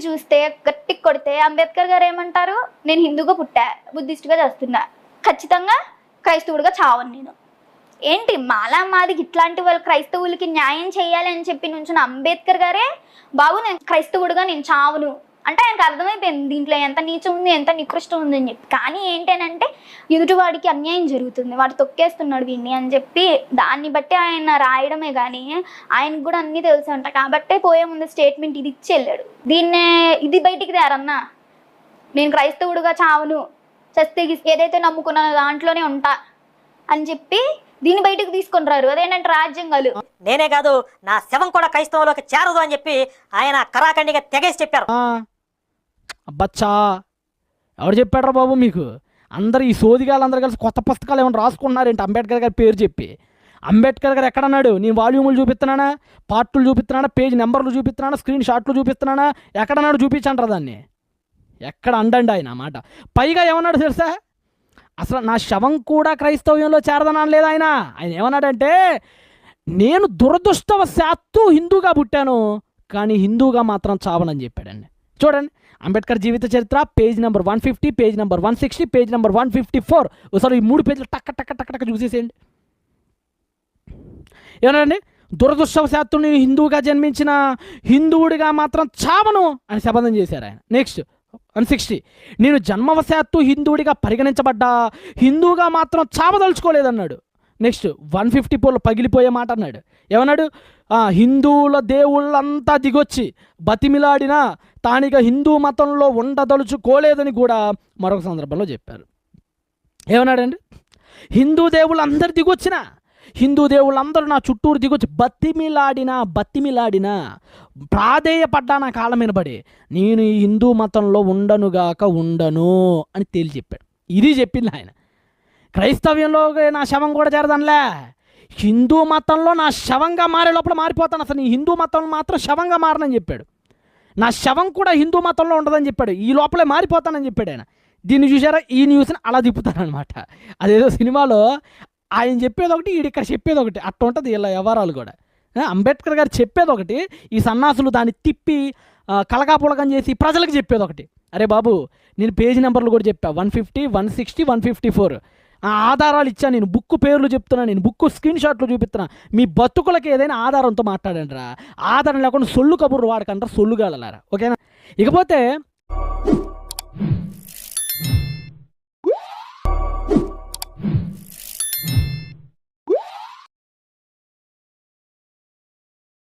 చూస్తే గట్టి కొడితే అంబేద్కర్ గారు ఏమంటారు, నేను హిందూగా పుట్టా, బుద్ధిస్టుగా చేస్తున్నా, ఖచ్చితంగా క్రైస్తవుడిగా చావను నేను. ఏంటి మాదికి ఇట్లాంటి వాళ్ళు క్రైస్తవులకి న్యాయం చేయాలని చెప్పి నుంచిన అంబేద్కర్ గారే బాబు నేను క్రైస్తవుడిగా నేను చావును అంటే ఆయనకు అర్థమైపోయింది దీంట్లో ఎంత నీచం ఉంది, ఎంత నికృష్టం ఉంది అని చెప్పి. కానీ ఏంటంటే ఎదుటివాడికి అన్యాయం జరుగుతుంది, వాడు తొక్కేస్తున్నాడు వీడిని అని చెప్పి దాన్ని బట్టి ఆయన రాయడమే కానీ ఆయనకు కూడా అన్నీ తెలుసు అంట. కాబట్టే పోయే ముందు స్టేట్మెంట్ ఇది ఇచ్చి వెళ్ళాడు. దీన్నే ఇది బయటికి తేరన్నా, నేను క్రైస్తవుడిగా చావును, చస్తే ఏదైతే నమ్ముకున్నానో దాంట్లోనే ఉంటా అని చెప్పి దీన్ని బయటకు తీసుకొని రారు. అదేంటంటే రాజ్యాంగాలు. నేనే కాదు నా శవం కూడా క్రైస్తవంలోకి చేరదు అని చెప్పి ఆయన కరాఖండిగా తెగేసి చెప్పారు. అబ్బచ్చా ఎవరు చెప్పాడ్రా బాబు మీకు? అందరు ఈ సోదిగాళ్ళందరూ కలిసి కొత్త పుస్తకాలు ఏమైనా రాసుకుంటున్నారేంటి అంబేద్కర్ గారి పేరు చెప్పి? అంబేద్కర్ గారు ఎక్కడన్నాడు? నేను వాల్యూములు చూపిస్తున్నానా, పార్టులు చూపిస్తున్నానా, పేజ్ నెంబర్లు చూపిస్తున్నానా, స్క్రీన్ షాట్లు చూపిస్తున్నానా? ఎక్కడన్నాడు? చూపించంటారా దాన్ని? ఎక్కడ అండండి ఆయన మాట. పైగా ఏమన్నాడు తెలుసా? అసలు నా శవం కూడా క్రైస్తవ్యంలో చేరదనని లేదు ఆయన. ఆయన ఏమన్నాడంటే నేను దురదృష్టవశాత్తు హిందూగా పుట్టాను కానీ హిందూగా మాత్రం చావనని చెప్పాడండి. చూడండి అంబేద్కర్ జీవిత చరిత్ర page number 150, page number 160, page number 154. ఒకసారి ఈ 3 పేజీలు టక్క టక్క టక్క టక్క చూసేసేయండి. ఏమన్నాడండి? దురదృష్టవశాత్తు నేను హిందూగా జన్మించిన హిందువుడిగా మాత్రం చావను అని శపథం చేశారు ఆయన. నెక్స్ట్ 160, నేను జన్మవశాత్తు హిందువుడిగా పరిగణించబడ్డా హిందూగా మాత్రం చావదలుచుకోలేదన్నాడు. నెక్స్ట్ 154లో పగిలిపోయే మాట అన్నాడు. ఏమన్నాడు? హిందువుల దేవుళ్ళంతా దిగొచ్చి బతిమిలాడినా తానిగా హిందూ మతంలో ఉండదలుచుకోలేదని కూడా మరొక సందర్భంలో చెప్పారు. ఏమన్నాడండి? హిందూ దేవుళ్ళందరూ దిగొచ్చినా, హిందూ దేవుళ్ళందరూ నా చుట్టూరు దిగొచ్చి బతిమిలాడినా ప్రాధేయపడ్డా నా కాళ్ళ మీద పడి నేను ఈ హిందూ మతంలో ఉండను అని తేల్చి చెప్పాడు. ఇది చెప్పింది ఆయన. క్రైస్తవ్యంలో నా శవం కూడా చేరదనిలే, హిందూ మతంలో నా శవంగా మారే లోపల మారిపోతాను, అసలు నీ హిందూ మతంలో మాత్రం శవంగా మారనని చెప్పాడు. నా శవం కూడా హిందూ మతంలో ఉండదని చెప్పాడు, ఈ లోపలే మారిపోతానని చెప్పాడు ఆయన. దీన్ని చూసారా? ఈ న్యూస్ని అలా తిప్పుతారనమాట. అదేదో సినిమాలో ఆయన చెప్పేది ఒకటి, ఇక్కడ చెప్పేది ఒకటి, అట్లా ఉంటుంది ఇలా వ్యవహారాలు కూడా. అంబేద్కర్ గారు చెప్పేది ఒకటి, ఈ సన్నాసులు దాన్ని తిప్పి కలగాపులగం చేసి ప్రజలకు చెప్పేది ఒకటి. అరే బాబు నేను పేజీ నెంబర్లు కూడా చెప్పా, 150, 160, 154 ఆధారాలు ఇచ్చా, నేను బుక్ పేర్లు చెప్తున్నా, నేను బుక్ స్క్రీన్ షాట్లు చూపిస్తున్నా. మీ బతుకులకి ఏదైనా ఆధారంతో మాట్లాడండి రా, ఆధారం లేకుండా సొల్లు కబుర్లు వాడకంటారా సొల్లుగాలలారా. ఓకేనా? ఇకపోతే